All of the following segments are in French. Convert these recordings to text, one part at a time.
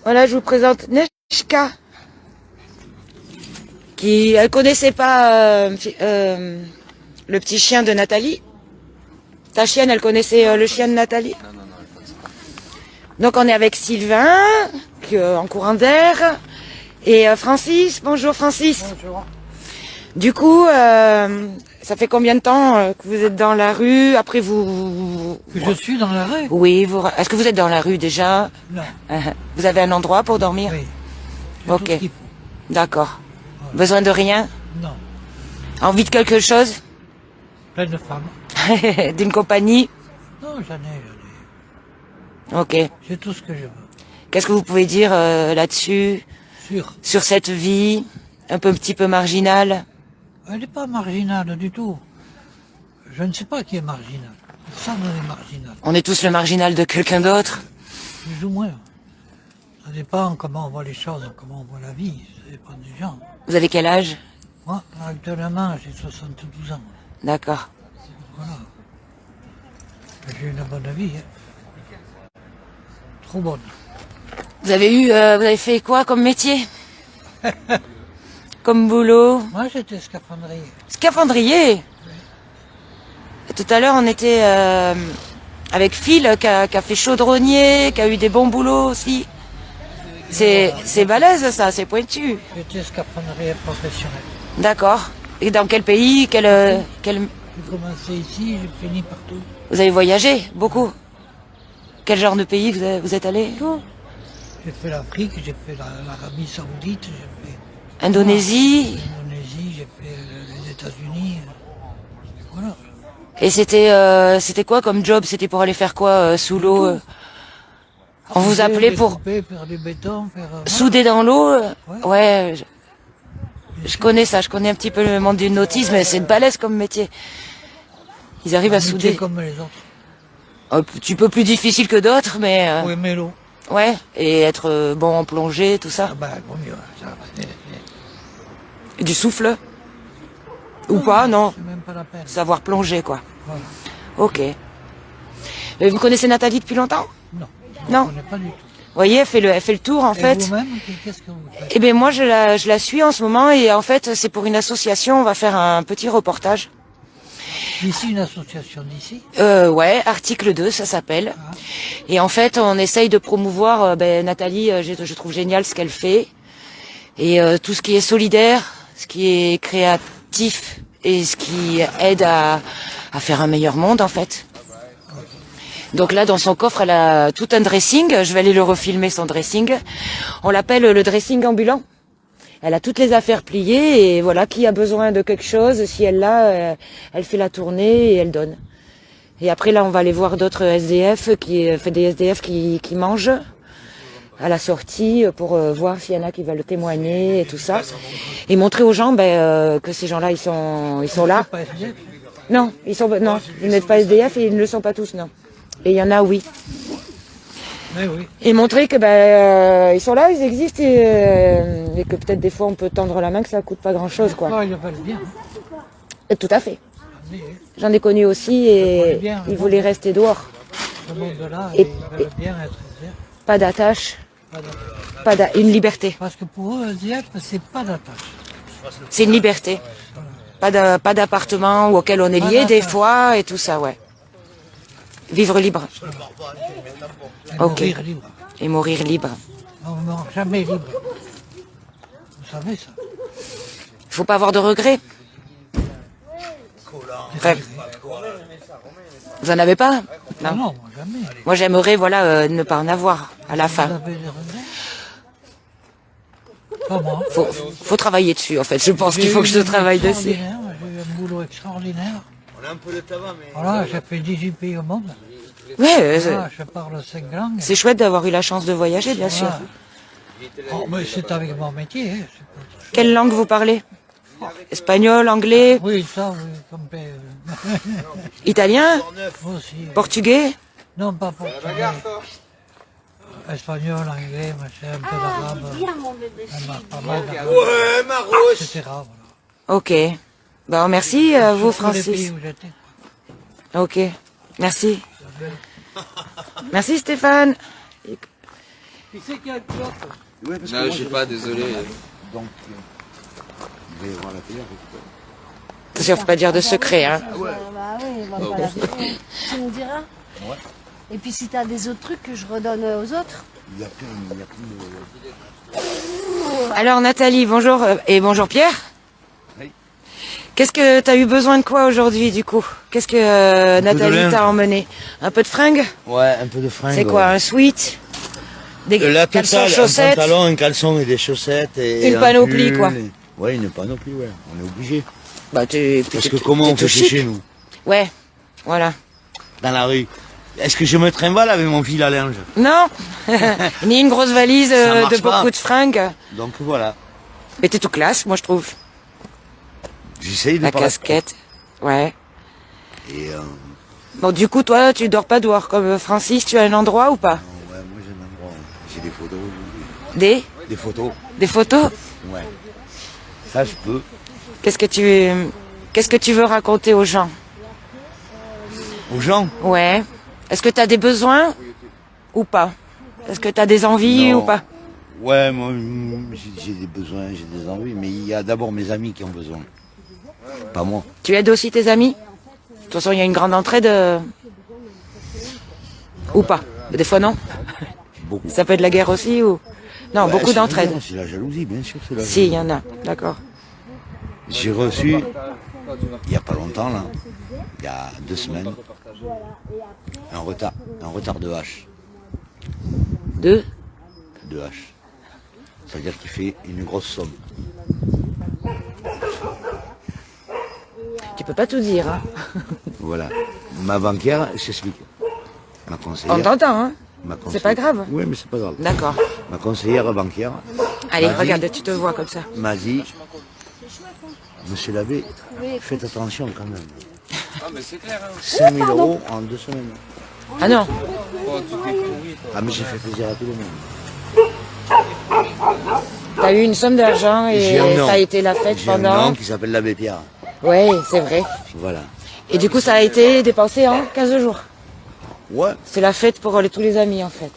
Voilà, je vous présente Neshka. Elle connaissait pas le petit chien de Nathalie. Ta chienne, elle connaissait le chien de Nathalie? Non, elle connaissait pas. Donc on est avec Sylvain, en courant d'air, et Francis. Bonjour Francis. Bonjour. Du coup, ça fait combien de temps que vous êtes dans la rue? Après vous... Je suis dans la rue? Oui, est-ce que vous êtes dans la rue déjà? Non. Vous avez un endroit pour dormir? Oui. Ok. D'accord. Ouais. Besoin de rien? Non. Envie de quelque chose? Plein de femmes. D'une compagnie? Non, j'en ai. Ok. J'ai tout ce que je veux. Qu'est-ce que vous pouvez dire là-dessus? Sur cette vie un petit peu marginale? Elle n'est pas marginale du tout. Je ne sais pas qui est marginal. Personne n'est marginal. On est tous le marginal de quelqu'un d'autre? Plus ou moins. Ça dépend comment on voit les choses, comment on voit la vie. Ça dépend des gens. Vous avez quel âge? Moi, actuellement, j'ai 72 ans. D'accord. Voilà. J'ai une bonne vie. Hein. Trop bonne. Vous avez fait quoi comme métier? Comme boulot? Moi, j'étais scaphandrier. Scaphandrier? Oui. Tout à l'heure, on était avec Phil, qui a fait chaudronnier, qui a eu des bons boulots aussi. C'est balèze, ça, c'est pointu. J'étais scaphandrier professionnel. D'accord. Et dans quel pays? J'ai commencé ici, j'ai fini partout. Vous avez voyagé beaucoup? Quel genre de pays vous êtes allé? Tout. J'ai fait l'Afrique, j'ai fait l'Arabie Saoudite, j'ai fait... Indonésie? Indonésie, j'ai fait les États-Unis. Voilà. Et c'était quoi comme job? C'était pour aller faire quoi sous l'eau? On vous appelait pour... Faire du béton, souder dans l'eau? Ouais. Je connais ça, je connais un petit peu le monde du nautisme, mais c'est balèze comme métier. Ils arrivent à souder. Comme les autres. Un petit peu plus difficile que d'autres, mais... Oui, mais l'eau. Ouais, et être bon en plongée, tout ça. Ah bah, bon mieux, ça va. Et du souffle? Ou pas, non? C'est même pas la peine. Savoir plonger, quoi. Voilà. Ok. Et vous connaissez Nathalie depuis longtemps? Non. Non. Je ne connais pas du tout. Vous voyez, elle fait le tour, en fait. Et vous-même, qu'est-ce que vous faites? Eh bien, moi, je la suis en ce moment, et en fait, c'est pour une association, on va faire un petit reportage. Ici, une association d'ici? Ouais, article 2, ça s'appelle. Ah. Et en fait, on essaye de promouvoir, Nathalie, je trouve génial ce qu'elle fait. Et tout ce qui est solidaire, ce qui est créatif, et ce qui aide à faire un meilleur monde, en fait. Donc là, dans son coffre, elle a tout un dressing. Je vais aller le refilmer, son dressing. On l'appelle le dressing ambulant. Elle a toutes les affaires pliées et voilà, qui a besoin de quelque chose, si elle l'a, elle fait la tournée et elle donne. Et après là, on va aller voir d'autres SDF, des SDF qui mangent à la sortie pour voir s'il y en a qui veulent témoigner et tout ça. Et montrer aux gens que ces gens-là, ils sont là. Non, ils n'êtes pas SDF et ils ne le sont pas tous, non. Et il y en a, oui. Oui. Et montrer que ils sont là, ils existent et que peut-être des fois on peut tendre la main, que ça coûte pas grand-chose, quoi. Ils le veulent bien. Et tout à fait. J'en ai connu aussi et ils voulaient rester dehors. Ce monde-là, ils veulent bien être SDF. Pas d'attache. Une liberté. Parce que pour eux, SDF, c'est pas d'attache. C'est une liberté. Pas d'appartement auquel on est lié des fois et tout ça, ouais. Vivre libre. Et mourir libre. Et mourir libre. On ne meurt jamais libre. Vous savez ça. Il faut pas avoir de regrets. Enfin, vous en avez pas? Non, moi jamais. Moi j'aimerais ne pas en avoir à la fin. Vous avez des regrets? Pas moi. Faut travailler dessus en fait. Je pense qu'il faut que je travaille dessus. J'ai eu un boulot extraordinaire. On a un peu de tabac, mais... Voilà, j'ai fait 18 pays au monde. Ouais, voilà, je parle 5 langues. C'est chouette d'avoir eu la chance de voyager, bien sûr. Oh, mais c'est avec mon métier. Hein. Quelle langue vous parlez? Espagnol, anglais? Oui, ça, oui. Italien? Aussi. Portugais? Non, pas portugais. Espagnol, anglais, machin, un peu d'arabe. Pas mal d'arabe. Ouais, Marouche. Etc. Voilà. Ok. Bon, merci à vous, Francis. Les pays où j'étais. Ok. Merci. Merci, Stéphane. Qui c'est qui a le pilote? Ouais, parce que Non, moi, je sais pas, désolé. Donc, il va y avoir la télé avec toi. Attention, faut pas dire de secret, hein. Bah oui, on va pas la faire. Tu me diras. Ouais. Et puis si tu as des autres trucs que je redonne aux autres. Il y a plein de... Alors Nathalie, bonjour et bonjour Pierre. Oui. Qu'est-ce que t'as eu besoin de quoi aujourd'hui du coup? Qu'est-ce que peu de Nathalie linge. t'a emmené? Un peu de fringues? Ouais, un peu de fringues. C'est quoi, un sweat? Des La caleçons, totale, un chaussettes? pantalon, un caleçon et des chaussettes. Et Une un panoplie, pull, quoi. Ouais, une panoplie, ouais. On est obligé. Bah, Parce que comment on fait chic. chez nous? Ouais, voilà. Dans la rue. Est-ce que je me trimballe avec mon fil à linge? Non, ni une grosse valise Ça marche de beaucoup pas. de fringues. Donc voilà. Mais t'es tout classe, moi je trouve. J'essaye de La pas casquette, ouais. Et Bon, du coup, toi, tu dors pas dehors comme Francis. Tu as un endroit ou pas? ouais, moi j'ai un endroit. J'ai des photos. Des Des photos. photos? Ouais. Ça, je peux. Qu'est-ce que tu veux raconter aux gens? Aux gens. Ouais. Est-ce que tu as des besoins ou pas? Est-ce que tu as des envies Non. ou pas? Ouais, moi j'ai des besoins, j'ai des envies, mais il y a d'abord mes amis qui ont besoin. Pas moi. Tu aides aussi tes amis? De toute façon, il y a une grande entraide. Ou pas? Des fois, non. Beaucoup. Ça peut être la guerre aussi ou... Non, Ouais, beaucoup c'est la d'entraide. jalousie, c'est la jalousie, bien sûr, c'est la Si, il jalousie. y en a. D'accord. J'ai reçu, il n'y a pas longtemps, là, il y a 2 semaines, un retard de H. Deux? De H. C'est-à-dire qu'il fait une grosse somme. Tu peux pas tout dire, hein. Voilà. Ma banquière, je t'explique. Ma On conseillère. t'entend, hein. ma C'est pas grave. Oui, mais c'est pas grave. D'accord. Ma conseillère banquière Allez, m'a dit- regarde, tu te vois comme ça. m'a dit, Monsieur l'abbé, faites attention quand même. Ah, mais c'est clair, hein. 5 000 euros en 2 semaines. Ah non. Oh, tu t'es pourri, toi. Ah, mais j'ai fait plaisir à tout le monde. T'as eu une somme d'argent et J'ai un nom. ça a été la fête J'ai un pendant... nom qui s'appelle l'abbé Pierre. Oui, c'est vrai. Voilà. Et du coup, ça a été dépensé en 15 jours. Ouais. C'est la fête pour tous les amis, en fait.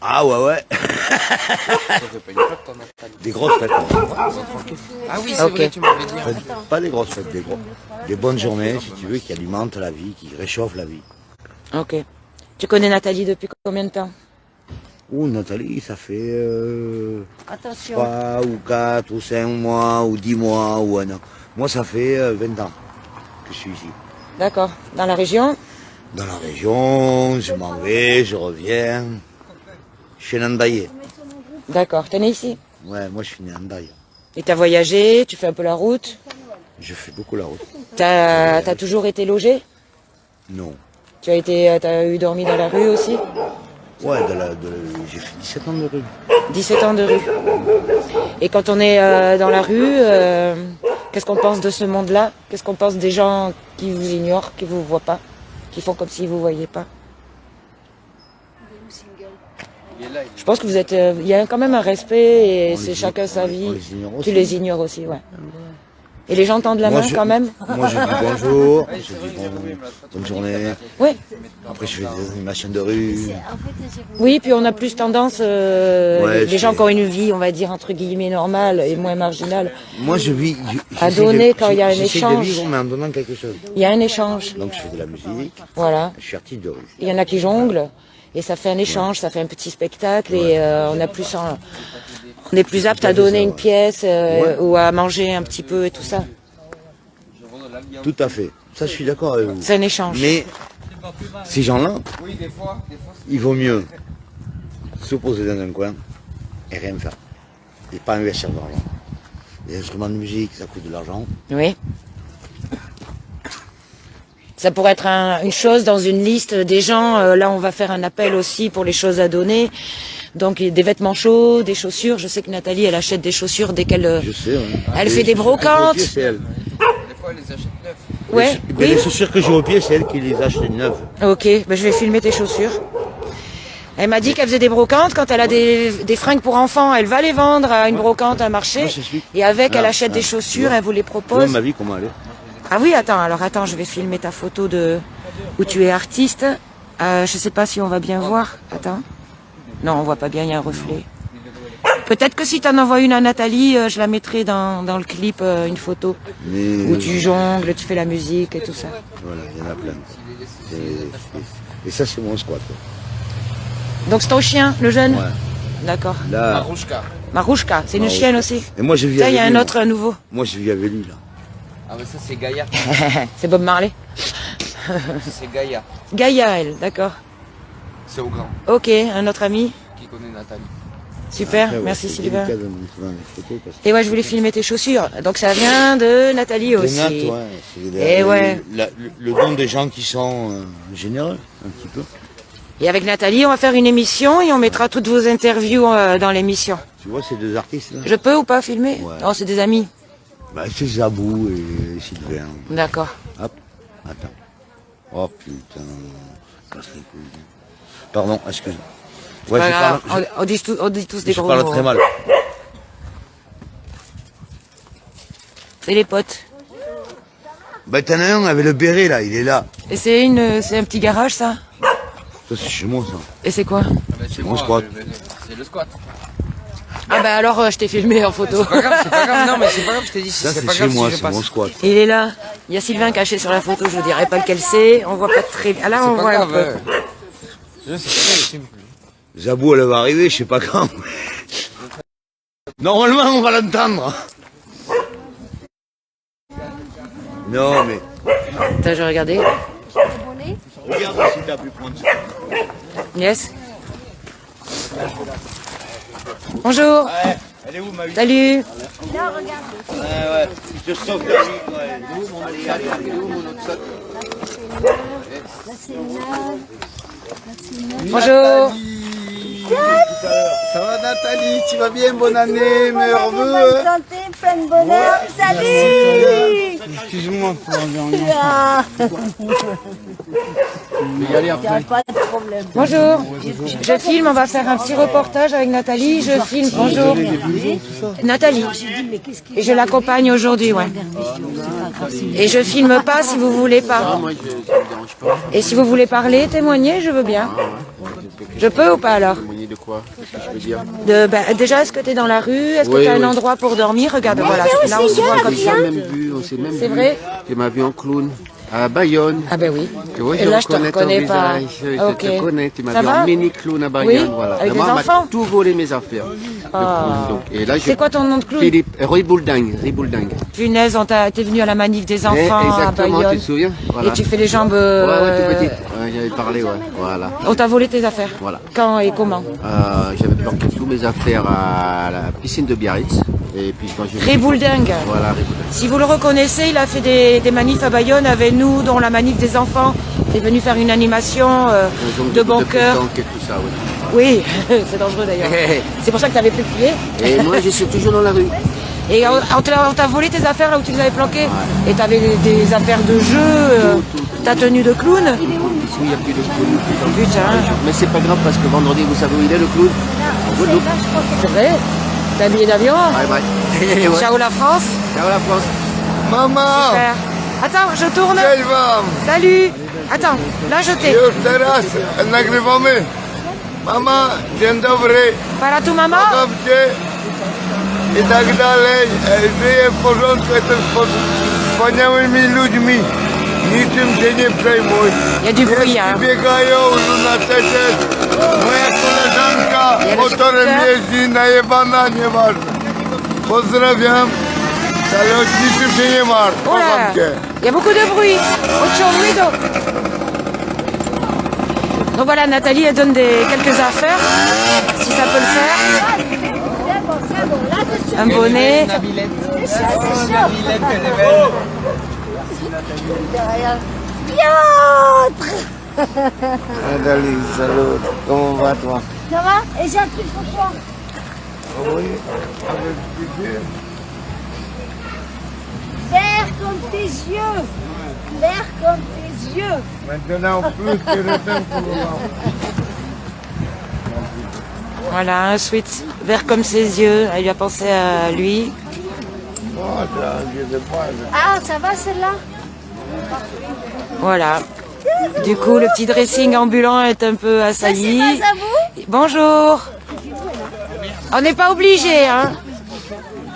Ah ouais, ouais. Ça fait pas une fête, toi, Nathalie. Des grosses fêtes. Ah oui, c'est Ok. vrai, tu m'avais dit. hein. Pas des grosses fêtes, des bonnes journées, si tu veux, qui alimentent la vie, qui réchauffent la vie. Ok. Tu connais Nathalie depuis combien de temps? Ouh, Nathalie, ça fait Attention. 3 ou 4 ou 5 mois ou 10 mois ou un an. Moi, ça fait 20 ans que je suis ici. D'accord. Dans la région? Dans la région, je m'en vais, je reviens. Je suis un Andaillé. D'accord. T'es né ici? Ouais, moi je suis né à Andaille. Et t'as voyagé, tu fais un peu la route. Je fais beaucoup la route. T'as toujours été logé? Non. T'as eu dormi dans la rue aussi? Ouais, j'ai fait 17 ans de rue. 17 ans de rue. Et quand on est dans la rue, qu'est-ce qu'on pense de ce monde-là? Qu'est-ce qu'on pense des gens qui vous ignorent, qui vous voient pas, qui font comme s'ils vous voyaient pas? Il est là, il Je pense que vous êtes, il y a quand même un respect et On c'est les chacun ignore- sa on vie. les ignore Tu aussi. les ignores aussi, ouais. Et les gens tendent la Moi, main je- quand même? Moi je dis bonjour, je dis bonne journée. Oui. Après je fais des animations de rue. En fait, j'ai Oui, puis on a plus tendance, Ouais, les gens c'est- qui ont une vie, on va dire entre guillemets normale et moins marginale, Moi je vis. À j'essaie donner quand il y a un j'essaie échange. de vivre mais en donnant quelque chose. il y a un échange. Donc je fais de la musique, Voilà. je suis artiste de rue. Il y en a qui jonglent et ça fait un échange, ça fait un petit spectacle et on est plus apte à donner une pièce ou à manger un petit peu et tout ça. Tout à fait. Ça je suis d'accord avec vous. C'est un échange. Mais ces gens-là, Oui, des fois, il vaut mieux se poser dans un coin et rien faire. Et pas investir de l'argent. Les instruments de musique, ça coûte de l'argent. Oui. Ça pourrait être une chose dans une liste des gens. Là, on va faire un appel aussi pour les choses à donner. Donc, des vêtements chauds, des chaussures. Je sais que Nathalie, elle achète des chaussures dès qu'elle... Je sais. Hein. Elle Et fait des les chaussures que j'ai au brocantes. pied, c'est elle. des fois, elle les achète neufs. Ouais, Mais les oui. chaussures que j'ai au pied, c'est elle qui les achète neuves. Ok, ben je vais filmer tes chaussures. Elle m'a dit qu'elle faisait des brocantes. Quand elle a des fringues pour enfants, elle va les vendre à une brocante, à un marché. Moi, je suis- Et avec, elle Ah, achète des ah, chaussures, tu elle vous les Tu vois propose. ma vie, comment elle est. Ah oui, attends, je vais filmer ta photo où tu es artiste. Je sais pas si on va bien voir. Attends. Non, on voit pas bien, il y a un reflet. Peut-être que si tu en envoies une à Nathalie, je la mettrai dans le clip, une photo. Mais Où tu jongles, tu fais la musique et tout ça. voilà, il y en a plein. Et ça, c'est mon squat. Donc c'est ton chien, le jeune Ouais. D'accord. Là, Marouchka. Marouchka, c'est une Marouchka. chienne aussi. et moi, je vis Tiens, il avec y a lui. un autre nouveau. Moi, je vis avec lui, là. Ah, mais ça, c'est Gaïa. C'est Bob Marley. C'est Gaïa. Gaïa, elle, d'accord. C'est au grand Ok, un autre ami. qui connaît Nathalie. Super, Après, ouais, merci c'est Sylvain. délicat de montrer dans les photos parce que Et ouais, je voulais filmer tes chaussures. Donc ça vient de Nathalie c'est aussi. net, ouais. C'est Et ouais. le don des gens qui sont généreux, un petit peu. Et avec Nathalie, on va faire une émission et on mettra toutes vos interviews dans l'émission. Tu vois, ces deux artistes-là. Je peux ou pas filmer? Ouais. Non, c'est des amis. Bah, c'est Zabou et Sylvain. D'accord. Hop, attends. Oh putain, casse les couilles. Pardon, excuse-moi. Ouais, je Voilà, parle, on dit tous des je gros parle mots. très mal. C'est les potes. Bah, t'en as un avec le béret, là, il est là. Et c'est un petit garage, ça? Ça, c'est chez moi, ça. Et c'est quoi? Ah, ben, c'est mon moi, squat. C'est le squat. Ah bah alors, je t'ai filmé en photo. C'est pas grave, non, mais c'est pas grave, je t'ai dit, Ça, c'est c'est pas chez grave moi, si je c'est passe. mon squat. Il est là. Il y a Sylvain caché sur la photo, je vous dirai pas lequel c'est. On voit pas très bien. Ah là, C'est on pas voit un grave, peu. Je sais pas, c'est simple. Zabou, elle va arriver, je sais pas quand. Normalement, on va l'entendre. Non, mais Attends, je vais regarder. Abonné. regarde si t'as pu prendre ça. Yes. Bonjour. Elle est où, ma vie? Salut. Là, regarde. Ouais, je te sauve la vie, ouais. Elle est où, mon allez, allez, allez. Là, c'est une. Là, c'est une. Bonjour. Ça va Nathalie, tu vas bien, bonne année, Bonne meilleurs année, vœux. bonne santé, plein de bonheur. Salut. Excuse-moi pour l'environnement. Ah, Mais y aller y a après. pas de problème. Bonjour. Je filme, on va faire un petit reportage avec Nathalie. Je filme. Bonjour. Nathalie. Et je l'accompagne aujourd'hui, ouais. Et je filme pas si vous voulez pas. Moi, ça me dérange pas. Et si vous voulez parler, témoigner, je veux bien. Je peux ou pas alors? Témoigner de quoi? Qu'est-ce que je veux dire? Déjà, est-ce que tu es dans la rue? Est-ce que Oui, tu as un oui. endroit pour dormir? Regarde, voilà. Là, on se voit comme On ça. s'est même vu, on s'est même vu. C'est vrai? Tu m'as vu en clown à Bayonne. Ah ben oui. Tu vois, Et là, je te reconnais ton pas. visage, je Ok. te connais. Tu m'as Ça vu va? en mini clown à Bayonne. Oui, Voilà. avec Et moi, des on m'a enfants? tout volé mes affaires. Ah. Le clown, donc. Et là, C'est quoi ton nom de clown? Philippe, Riboulding. Punaise, t'es venu à la manif des enfants à Exactement, tu Bayonne. te souviens? Voilà. Et tu fais les jambes... Ouais, ouais, toute petite. Ouais, j'avais parlé, ouais. Voilà. On t'a volé tes affaires? Voilà. Quand et comment? J'avais planqué tous mes affaires à la piscine de Biarritz. Et puis quand je... Riboulding. Voilà, Riboulding. Si vous le reconnaissez, il a fait des manifs à Bayonne avec nous, dont la manif des enfants. Il est venu faire une animation Donc, de bon cœur. pétanque et tout ça, oui. Oui, c'est dangereux d'ailleurs. C'est pour ça que tu n'avais plus de pied. Et moi, je suis toujours dans la rue. Et on t'a volé tes affaires là où tu les avais planquées. Et tu avais des affaires de jeu, ta tenue de clown. Oui, il n'y a plus de clown. Putain, Mais c'est pas grave parce que vendredi, vous savez où il est le clown? En Guadeloupe. c'est vrai. T'as un billet d'avion? Bye bye. Ouais. Ciao la France. Ciao la France. Maman, Super. Attends, je tourne. cześć wam. Salut. Attends, là je t'ai. Już teraz nagrywamy. Mama, dzień dobry, Para tu maman? babcie i tak dalej. Żyję w porządku, jestem z wspaniałymi ludźmi. Niczym się nie przejmuj. Il y a du bruit, hein. Biegają, lunatecie. Moja koleżanka Jeden motorem skuter. jeździ, najebana, nieważne. Pozdrawiam, ale o niczym się nie martw, Oh là, kocham cię. il y a beaucoup de bruit. Mucho ruido. Donc voilà, Nathalie, elle donne quelques affaires, si ça peut le faire. C'est bon, là, c'est sûr. Un bonnet. Nabilette. C'est sûr. Nabilette, elle est belle. Derrière. Piotr. Nathalie, salut, comment va toi? Ça va? Et j'ai un truc pour toi. Oui, avec plaisir. Vert comme tes yeux. Vert comme tes yeux. Maintenant, plus que le temps pour le voir. Voilà, un sweat vert comme ses yeux. Elle lui a pensé à lui. Oh, ça, je sais pas. Ah, ça va celle-là? Voilà. Du coup, le petit dressing ambulant est un peu Ça, c'est assailli. pas à vous? Bonjour. On n'est pas obligé, hein.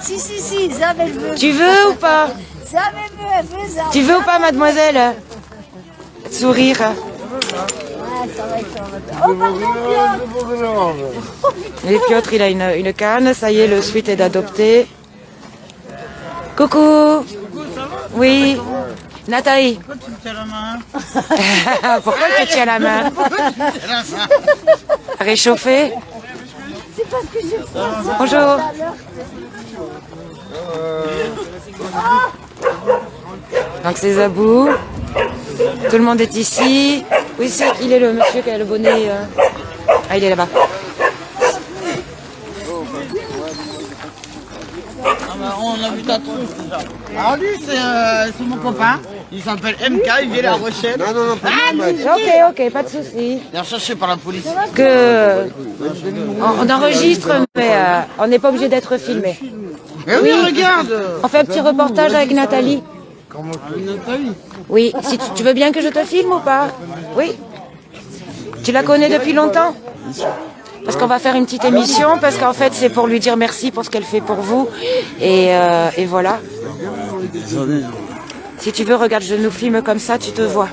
Si, ça me veut. Tu veux ou pas? Ça me veut, ça. Tu veux ou pas, mademoiselle? Sourire. Ah, ça va être. Oh, pardon, Piotr. Et Piotr, il a une canne. Ça y est, le suite est adopté. Coucou. Oui. Nathalie. Pourquoi tu me tiens la main? Pourquoi tu tiens la main? Réchauffé. C'est parce que j'ai fait Bonjour. Donc c'est Zabou. Tout le monde est ici. Oui, il est le monsieur qui a le bonnet. Ah, il est là-bas. On a vu ta trousse déjà. Alors lui, c'est mon copain. Il s'appelle MK, il vient de La Rochelle. Non, Ok, pas de souci. il est recherché par la police. On enregistre, mais on n'est pas obligé d'être filmé. Mais oui, regarde. On fait un petit reportage avec Nathalie. Nathalie. Oui, si tu veux bien que je te filme ou pas? Oui. Tu la connais depuis longtemps? Parce qu'on va faire une petite émission, parce qu'en fait c'est pour lui dire merci pour ce qu'elle fait pour vous. Et voilà. Si tu veux, regarde, je nous filme comme ça, tu te vois.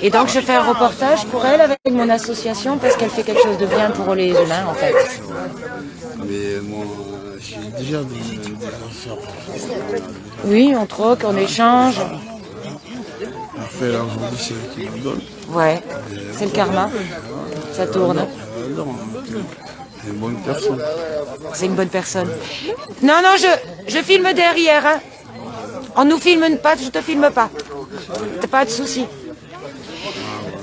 Et donc je fais un reportage pour elle avec mon association, parce qu'elle fait quelque chose de bien pour les humains en fait. Mais moi, j'ai déjà des affaires. Oui, on troque, on échange. Après, l'argent, c'est elle qui me donne. Ouais, c'est le karma. Ça tourne. Non, c'est une bonne personne. C'est une bonne personne. Non, je filme derrière. Hein. On nous filme pas, je te filme pas. T'as pas de souci.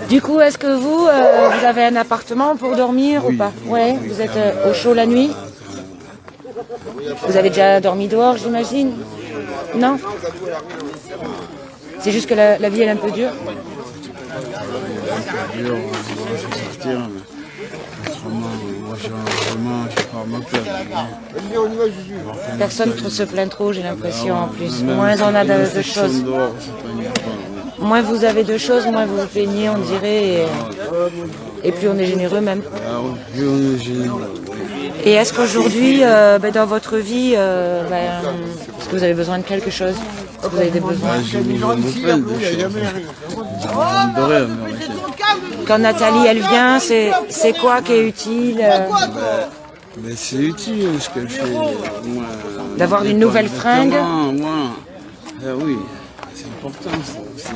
Du coup, est-ce que vous avez un appartement pour dormir ou pas? Ouais, vous êtes au chaud la nuit? Vous avez déjà dormi dehors, j'imagine? Non? C'est juste que la vie elle est un peu dure? C'est dur, on va se sortir, mais autrement, moi j'ai pas à ma place. Personne ne se plaint trop, j'ai l'impression en plus. Moins on a de choses. Moins vous avez de choses, moins vous vous plaignez, on dirait. Et plus on est généreux même. Ah oui, plus on est généreux. Et est-ce qu'aujourd'hui, dans votre vie, est-ce que vous avez besoin de quelque chose? Est-ce que vous avez des besoins? J'ai besoin de plein de choses. J'ai besoin de rien, mais Quand Nathalie, elle vient, c'est quoi qui est utile? mais c'est utile ce qu'elle fait. Moi, D'avoir une nouvelle fringue? Moi, oui, c'est important ça aussi.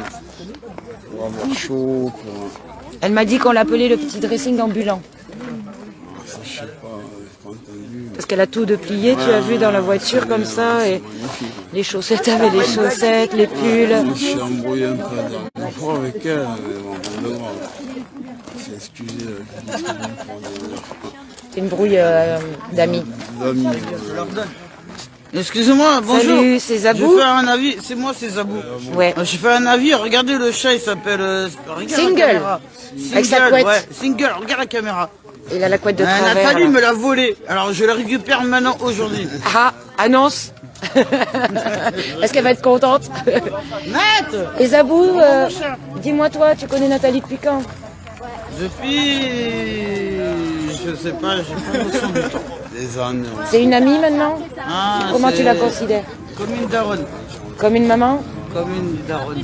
Pour avoir chaud, pour... Elle m'a dit qu'on l'appelait le petit dressing ambulant. Ça, je sais pas, j'ai pas entendu. Parce qu'elle a tout de plié, tu as vu dans la voiture comme ça, et les chaussettes avaient les chaussettes, les pulls. Je me suis embrouillé un peu la dernière fois avec elle, mais bon, on devra s'excuser. C'est une brouille d'amis. Excusez-moi, bonjour. Salut, c'est Zabou. Je vais faire un avis, c'est moi, c'est Zabou. Ouais. Je fais un avis, regardez le chat, il s'appelle... regarde la Single. caméra. Avec sa couette. Ouais, Single, regarde la caméra. Il a la couette de travers. Nathalie là. me l'a volé, alors je la récupère maintenant aujourd'hui. Ah, annonce. Est-ce qu'elle va être contente? Nat. Et Zabou, dis-moi toi, tu connais Nathalie depuis quand? Depuis... je sais pas, j'ai pas notion du temps. Des années. C'est une amie maintenant? Ah, Comment tu c'est la considères? Comme une daronne. Comme une maman? Comme une daronne.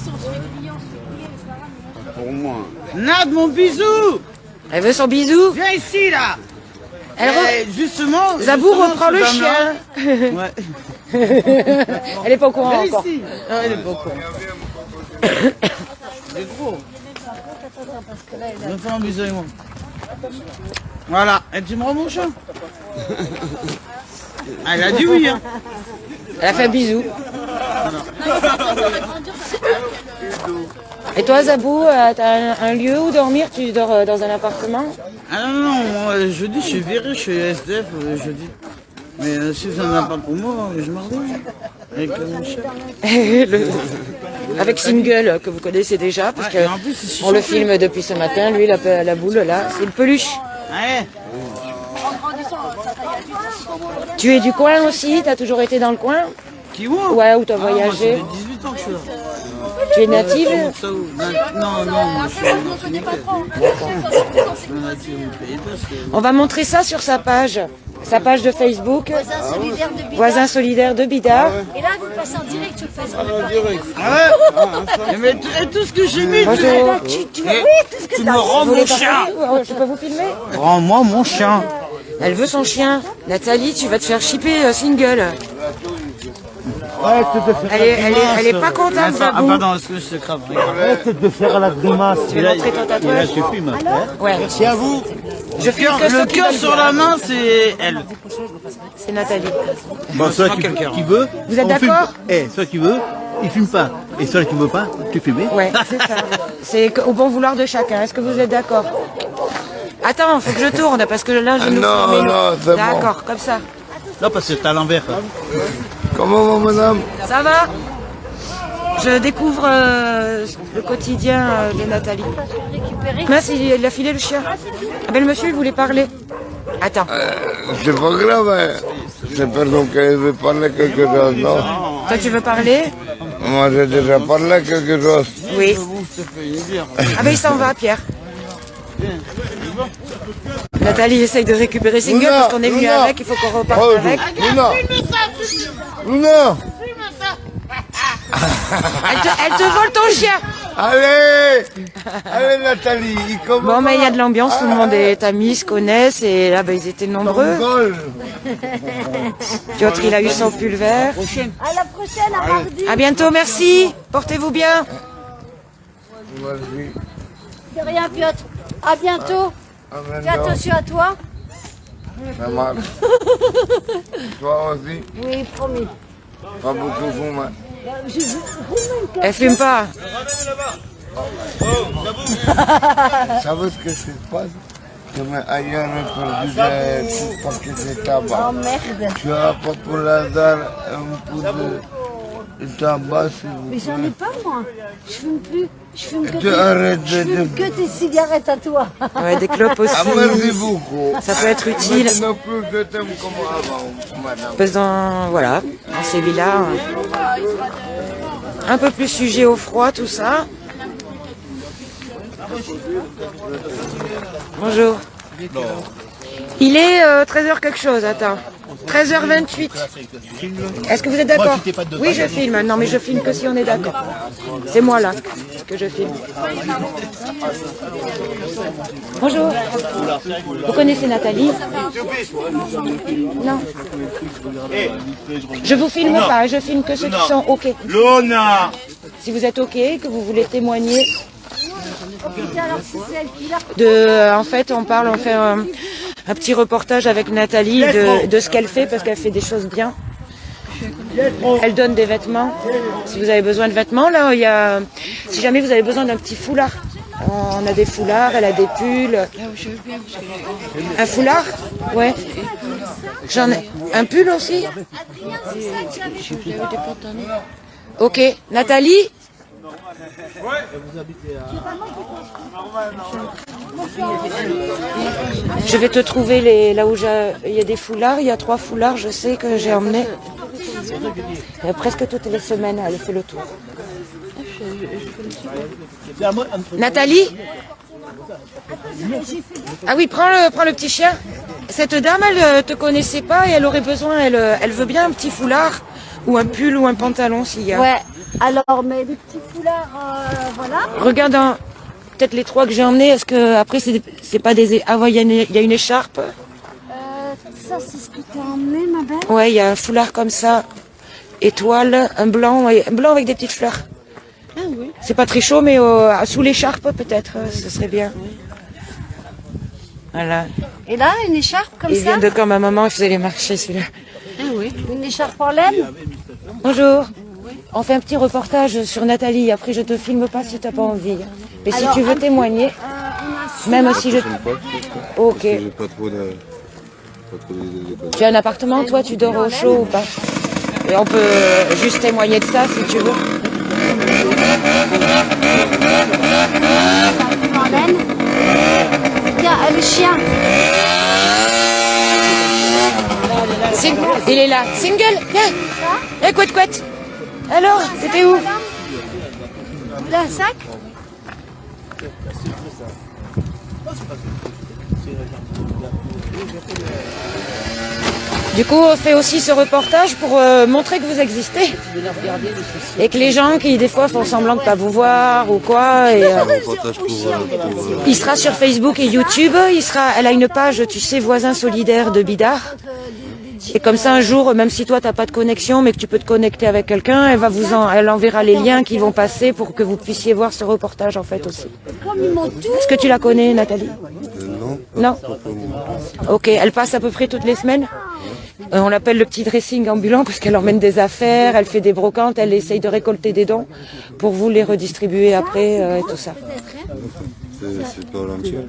Pour moi. Nat, mon bisou. Elle veut son bisou? Viens ici, là. Elle Justement... Zabou justement, reprend ce le dame-là- chien. Ouais. Elle est pas au courant Viens encore. ici. Ah, elle est pas au courant. Il est gros. Viens faire un bisou avec moi. Voilà. Et tu me rends mon chat? Elle a dit oui, hein. Elle a fait un bisou. Et toi, Zabou, t'as un lieu où dormir? Tu dors dans un appartement? Ah non, moi, jeudi, je suis viré, je suis SDF jeudi. Mais si vous en avez pas pour moi, je m'arrange. Avec mon chat. Avec Single, que vous connaissez déjà, parce Ouais, et en plus, c'est on le chauffé. filme depuis ce matin. Lui, la boule, là, c'est une peluche. Ouais. Tu es du coin aussi? T'as toujours été dans le coin? Qui moi? Ouais, où t'as Ah, moi, ça voyagé? fait 18 ans que je suis là. Tu es native? Non, moi je suis martiniquais. On va montrer ça sur sa page de Facebook, Voisins solidaires de Bidart. Et là, vous passez en direct sur Facebook. Mais tout ce que j'ai mis, Bonjour. tu me rends Vous mon voulez chien. parler? Je peux vous filmer? Rends-moi mon chien. Elle veut son chien. Nathalie, tu vas te faire shipper single. Elle est pas contente, Zabou. Pardon, est-ce que je te crape? Arrête de faire la grimace. Tu veux montrer ton tatouage? Ouais. Merci à vous. Je filme que Le ceux qui cœur veulent sur bien. la main, c'est elle. C'est Nathalie. Bon, soit qui veut. Vous êtes on filme d'accord? pas. Soit qui veut, il filme pas. Et soit qui veut pas, tu filmes. Ouais, c'est ça. C'est au bon vouloir de chacun. Est-ce que vous êtes d'accord? Attends, faut que je tourne parce que là je nous filme. non, c'est bon. D'accord, comme ça. Non, parce que c'est à l'envers. Comment va, madame? Ça va? Je découvre le quotidien de Nathalie. Mince, il a filé le chien. Ah ben le monsieur il voulait parler. Attends. C'est pas grave, hein. C'est personne qui veut parler quelque chose, non? Toi tu veux parler? Moi, j'ai déjà parlé quelque chose. Oui. Ah ben il s'en va, Pierre. Nathalie essaye de récupérer Single Luna, parce qu'on est venu Luna. avec, il faut qu'on reparte Oh, avec. Luna! Luna! Elle te vole ton chien. Allez! Allez, Nathalie, il commence. Bon mais il y a de l'ambiance, tout le monde est amis, se connaissent et là ben, ils étaient nombreux. Piotr il a eu son pull vert. À la prochaine, à mardi. À bientôt, merci. Portez-vous bien. De rien, Piotr. À bientôt. Fais attention à toi. Ça marche. Toi aussi, Oui, promis. pas beaucoup fumer. Je vous Elle fume pas. Ça veut ce que se passe? Je mets ailleurs perdu des petits paquets de tabac. Oh merde. Tu as pas pour l'hasard un peu de tabac, s'il vous Mais plaît? j'en ai pas, moi. Je fume plus. Je fume que, Tu arrêtes je fume que tes cigarettes à toi. Ouais, des clopes aussi. Ah, merci beaucoup. Ça peut être utile. Maintenant plus je t'aime comme avant, madame. Parce que voilà, dans ces villas, un peu plus sujet au froid, tout ça. Bonjour. Il est 13h quelque chose, attends. 13h28. Est-ce que vous êtes d'accord? Oui, je filme. Non, mais je filme que si on est d'accord. C'est moi là que je filme. Bonjour. Vous connaissez Nathalie? Non. Je vous filme pas, je filme que ceux qui sont OK. Luna! Si vous êtes OK, que vous voulez témoigner Alors, si c'est elle qui l'a. en fait, on fait un petit reportage avec Nathalie de ce qu'elle fait parce qu'elle fait des choses bien. Elle donne des vêtements. Si vous avez besoin de vêtements, là, si jamais vous avez besoin d'un petit foulard. On a des foulards, elle a des pulls. Un foulard? Ouais. J'en ai. Un pull aussi? Ok. Nathalie? Je vais te trouver là où il y a des foulards. Il y a 3 foulards, je sais que j'ai emmené. Presque toutes les semaines, elle fait le tour. Nathalie? Ah oui, prends le petit chien. Cette dame, elle te connaissait pas et elle aurait besoin, elle veut bien un petit foulard ou un pull ou un pantalon s'il y a. Ouais. Alors, mais les petits foulards, voilà. Regarde peut-être les 3 que j'ai emmenés. Est-ce que après c'est pas des... Ah ouais, il y a une écharpe. Ça, c'est ce que t'as emmené, ma belle. Ouais, il y a un foulard comme ça. Étoile, un blanc avec des petites fleurs. Ah oui. C'est pas très chaud, mais sous l'écharpe peut-être, ce serait bien. Voilà. Et là, une écharpe comme Il ça. vient de quand ma maman faisait les marchés celui-là. Ah oui. Une écharpe en laine. Bonjour. On fait un petit reportage sur Nathalie. Après, je te filme pas si t'as pas envie. Mais Alors, si tu veux témoigner, même si je... Ok. Pas trop de... Tu as un appartement, toi, tu dors au chaud ou pas? Et on peut juste témoigner de ça si tu veux. En laine. Tiens, le chien. Il est là. Single, viens. Eh, couette, couette. Alors, c'était où? D'un sac? Du coup, on fait aussi ce reportage pour montrer que vous existez. Et que les gens qui, des fois, font semblant de pas vous voir ou quoi. Et, il sera sur Facebook et YouTube. Elle a une page, tu sais, voisins solidaires de Bidart. Et comme ça, un jour, même si toi, t'as pas de connexion, mais que tu peux te connecter avec quelqu'un, elle enverra les liens qui vont passer pour que vous puissiez voir ce reportage, en fait, aussi. Est-ce que tu la connais, Nathalie? Non. Non? Ok, elle passe à peu près toutes les semaines. On l'appelle le petit dressing ambulant parce qu'elle emmène des affaires, elle fait des brocantes, elle essaye de récolter des dons pour vous les redistribuer après et tout ça. C'est pas l'entier.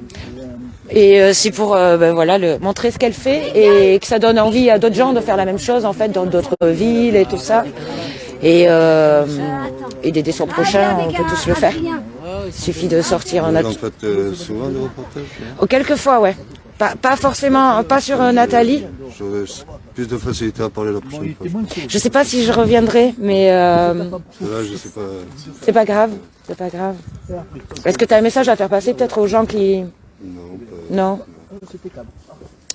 Et c'est pour voilà, montrer ce qu'elle fait et que ça donne envie à d'autres gens de faire la même chose en fait dans d'autres villes et tout ça. Et d'aider son prochain, on peut tous le faire. Il suffit de sortir en Vous en faites souvent des reportages? Oh, quelquefois, ouais. Pas forcément, pas sur Nathalie. J'aurais plus de facilité à parler la prochaine fois. Je sais pas si je reviendrai, mais Là, je sais pas. c'est pas grave. C'est pas grave. Est-ce que tu as un message à faire passer peut-être aux gens qui... Non, pas. Non.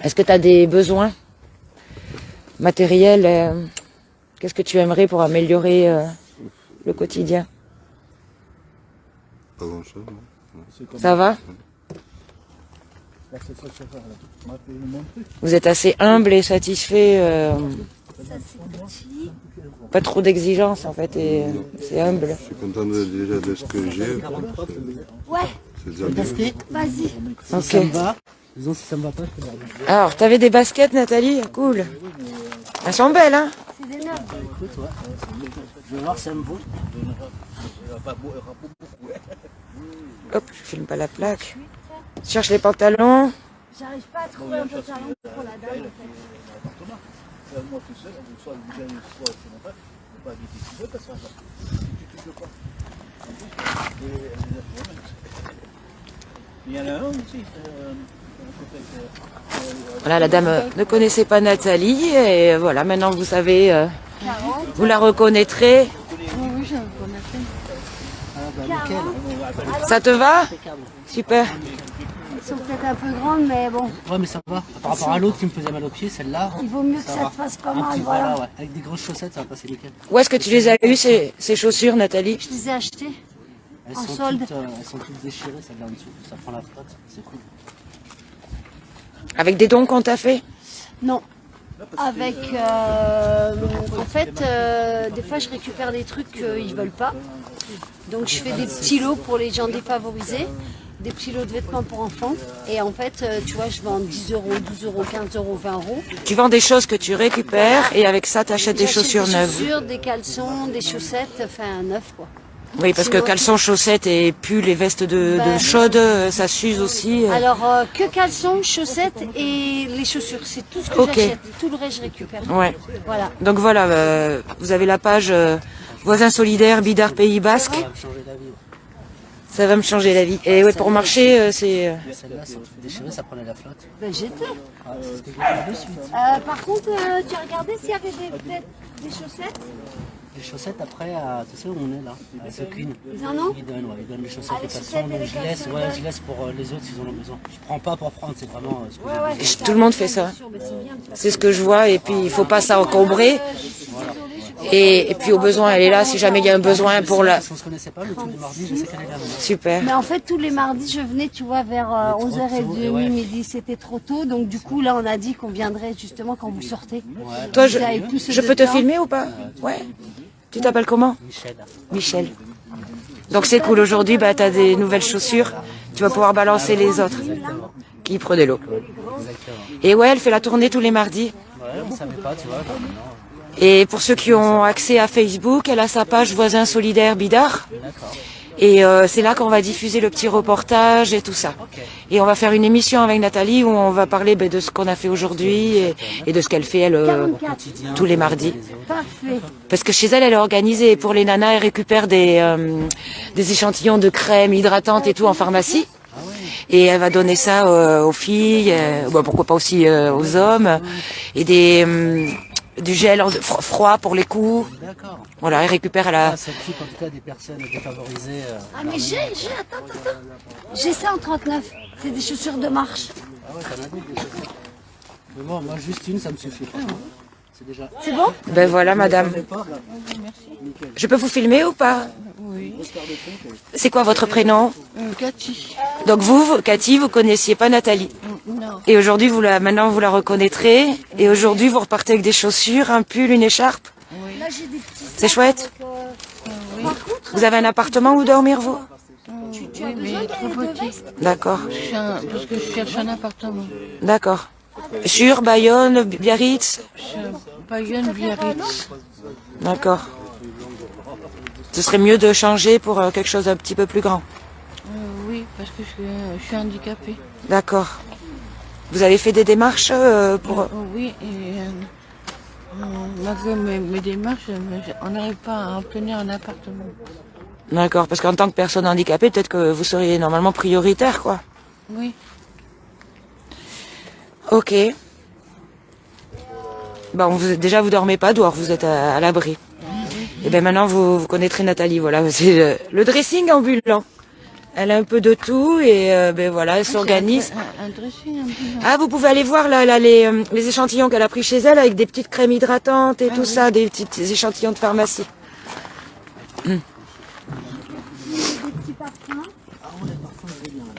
Est-ce que tu as des besoins matériels? Qu'est-ce que tu aimerais pour améliorer le quotidien? Pas grand-chose. Non. Ça va? Vous êtes assez humble et satisfait. Pas trop d'exigences en fait, et c'est humble. Je suis content déjà de ce que j'ai. Ouais, C'est déjà bien. vas-y. Ok. Disons si ça me va pas, je peux regarder. Alors, t'avais des baskets, Nathalie? Cool. Elles sont belles, hein? C'est des neufs. Écoute, ouais. Je vais voir si ça me vaut. Hop, je filme pas la plaque. Je cherche les pantalons. J'arrive pas à trouver un pantalon pour la dame. Il y en a un aussi. Voilà, la dame ne connaissait pas Nathalie et voilà, maintenant vous savez, vous la reconnaîtrez. Ça te va? Super. Elles sont peut-être un peu grandes, mais bon, Ouais, mais ça va. Par rapport à l'autre qui me faisait mal aux pieds, celle-là. il vaut mieux que ça te fasse pas mal, Voilà, voilà. ouais. Avec des grosses chaussettes, ça va passer nickel. Où est-ce que tu les as eues, ces chaussures, Nathalie? Je les ai achetées. Elles En sont solde. elles sont toutes déchirées, celles-là en dessous. Ça prend la flotte, c'est cool. Avec des dons qu'on t'a fait? Non. Avec, en fait, des fois je récupère des trucs qu'ils veulent pas. Donc je fais des petits lots pour les gens défavorisés, des petits lots de vêtements pour enfants. Et en fait, tu vois, je vends 10 euros, 12 euros, 15 euros, 20 euros. Tu vends des choses que tu récupères et avec ça, tu achètes des J'achète chaussures neuves. Des chaussures, des caleçons, des chaussettes, enfin neuf quoi. Oui, parce que caleçons, chaussettes et pulls et vestes de chaude, ça s'use aussi. Alors, que caleçons, chaussettes et les chaussures, c'est tout ce que Ok. j'achète. Tout le reste, je récupère. Ouais. Voilà. Donc voilà, vous avez la page Voisins solidaires Bidart Pays Basque. Ça va me changer la vie. Ça va me changer la vie. Et ouais, pour marcher, c'est... Celles-là sont toutes déchirées, ça prenait la flotte. Ben, j'étais. Ah, c'est ce que je vais faire de suite. Par contre, tu as regardé s'il y avait peut-être des chaussettes? Les chaussettes, après, tu sais où on est là, à The Queen. Ils en ont? Ils donnent, ouais, ils donnent les chaussettes, Ah, les les caleçons, chaussettes et donc les je laisse, caleçons, ouais, ouais. je laisse pour les autres s'ils en ont besoin. Je prends pas pour prendre, c'est vraiment ce que j'ai Ouais, besoin. Tout le monde fait ça. Ben, c'est bien. C'est ce que je vois. Et puis, il faut pas s'encombrer. Et puis, au besoin, elle est là si jamais il y a un besoin pour la... Parce qu'on se connaissait pas, le tout du mardi, je sais qu'elle est là. maintenant. Super. Mais en fait, tous les mardis, je venais, tu vois, vers trop tôt, 11h30, ouais. midi. C'était trop tôt. Donc, du coup, là, on a dit qu'on viendrait justement quand vous sortez. Toi, Vous avez plus je de peux te temps. filmer ou pas? Ouais. Tu t'appelles comment? Michel. Michel. Donc c'est cool, aujourd'hui, bah, tu as des nouvelles chaussures. Tu vas pouvoir balancer les autres qui prenaient l'eau. Et ouais, elle fait la tournée tous les mardis. Ouais, on savait pas, tu vois. donc maintenant, Et pour ceux qui ont accès à Facebook, elle a sa page Voisins solidaires Bidart. D'accord. Et c'est là qu'on va diffuser le petit reportage et tout ça. Et on va faire une émission avec Nathalie où on va parler de ce qu'on a fait aujourd'hui et de ce qu'elle fait elle, 44. tous les mardis. Parfait. Parce que chez elle, elle est organisée. Pour les nanas, elle récupère des échantillons de crème hydratante et tout en pharmacie. Et elle va donner ça aux filles, pourquoi pas aussi aux hommes. Et du gel froid pour les coups. D'accord. Voilà, il récupère à la... Ça s'occupe en tout cas des personnes défavorisées. Ah mais attends. J'ai ça en 39. C'est des chaussures de marche. Ah ouais, t'en as d'autres des choses. Mais bon, moi juste une, ça me suffit pas. Hein. C'est déjà... C'est bon? Ben voilà, madame. Je peux vous filmer ou pas? Oui. C'est quoi votre prénom? Cathy. Donc vous, Cathy, vous connaissiez pas Nathalie. Non. Et aujourd'hui, maintenant vous la reconnaîtrez. Et aujourd'hui, vous repartez avec des chaussures, un pull, une écharpe. Oui. Là j'ai des petits. C'est chouette. Oui. Par contre, Vous avez un appartement où dormir, vous? tu as besoin de vestes? D'accord. Parce que je cherche un appartement. D'accord. Sur Bayonne, Biarritz? Bayonne, Biarritz. D'accord. Ce serait mieux de changer pour quelque chose d'un petit peu plus grand. Oui, parce que je suis handicapée. D'accord. Vous avez fait des démarches pour... Oui, et malgré mes démarches, on n'arrive pas à obtenir un appartement. D'accord, parce qu'en tant que personne handicapée, peut-être que vous seriez normalement prioritaire, quoi. Oui. Ok. Bon, déjà vous dormez pas dehors, vous êtes à l'abri. Et bien maintenant vous connaîtrez Nathalie, voilà, c'est le dressing ambulant. Elle a un peu de tout et ben voilà, elle s'organise. Un dressing ambulant. Ah, vous pouvez aller voir là, les échantillons qu'elle a pris chez elle avec des petites crèmes hydratantes et tout ça, des petits échantillons de pharmacie.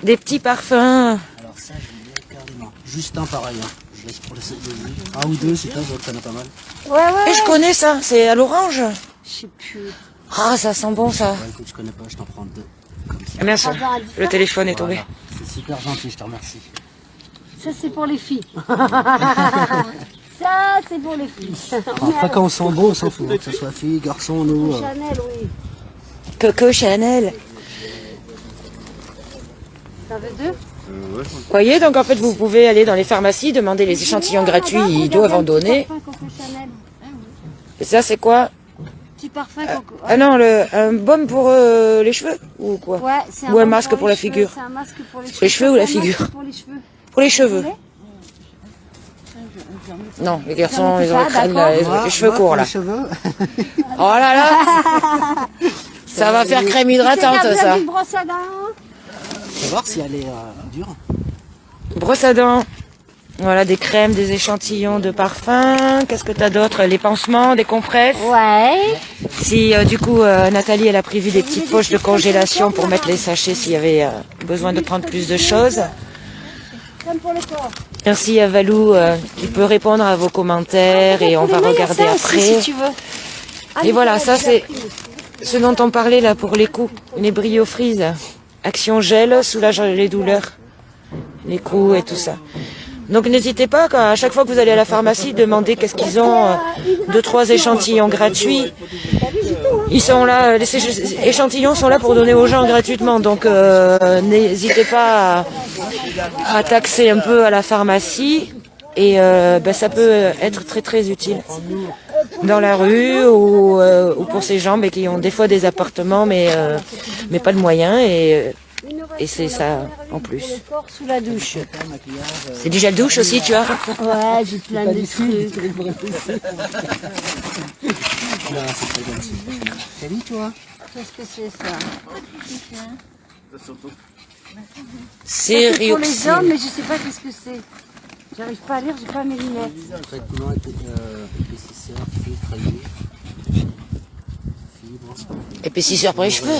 Des petits parfums. Alors ça, je vais carrément. Juste un pareil. Hein. Je laisse pour les un ou deux, c'est ça, t'en as pas mal. Ouais. Et je connais ça, c'est à l'orange. Je sais plus. Ah, ça sent bon ça. Ouais, écoute, je connais pas, je t'en prends deux. Comme ça. Ah, merci, le téléphone est tombé. Voilà. C'est super gentil, je te remercie. Ça c'est pour les filles. Ça c'est pour les filles. Après, quand on sent beau, on s'en fout. Hein, que ce soit fille, garçon, nous. Chanel, oui. Coco Chanel. T'en veux deux? Vous voyez, donc en fait vous pouvez aller dans les pharmacies, demander les échantillons gratuits, ils doivent en donner. Petit parfum Coco Chanel. Et ça c'est quoi? Petit parfum Coco. Ah non, un baume pour les cheveux ou quoi? Ouais, c'est Ou un baume masque pour les la cheveux, figure. C'est un masque pour les cheveux. Les cheveux ou C'est la un masque figure? Pour les cheveux. Pour les cheveux. Vous voulez? Non, les garçons, J'en ai ils ont pas, les crèmes, d'accord. les cheveux courts là. Les cheveux. Oh là là. Ça va faire crème hydratante C'est ça. une brosse à dents. On va voir si elle est dure. Brosse à dents. Voilà, des crèmes, des échantillons de parfum. Qu'est-ce que t'as d'autre? Les pansements, des compresses. Ouais. Si du coup Nathalie elle a prévu des petites poches de congélation pour mettre les sachets s'il y avait besoin de prendre plus de choses. Comme pour le corps. Merci à Valou qui peut répondre à vos commentaires et on va regarder Ça après. aussi, si tu veux. Ah, Et voilà, Nicolas, ça c'est ce dont on parlait là pour les coups. Les bryofreeze. Action gel, soulage les douleurs, les coups et tout ça. Donc n'hésitez pas, à chaque fois que vous allez à la pharmacie, demandez qu'est-ce qu'ils ont, 2-3 échantillons gratuits. Ils sont là, les échantillons sont là pour donner aux gens gratuitement. Donc n'hésitez pas à taxer un peu à la pharmacie et ça peut être très très utile dans la rue ou pour ces gens qui ont des fois des appartements mais pas de moyens et c'est ça en plus. Le corps sous la douche. C'est du gel douche aussi, tu vois? Ouais, j'ai plein de trucs. T'as dit, toi? Qu'est-ce que c'est ça? C'est C'est pour les hommes, mais je sais pas qu'est-ce que c'est. J'arrive pas à lire, j'ai pas mes lunettes. Traitement épaississeur, filtre, fibre. Épaississeur pour les cheveux.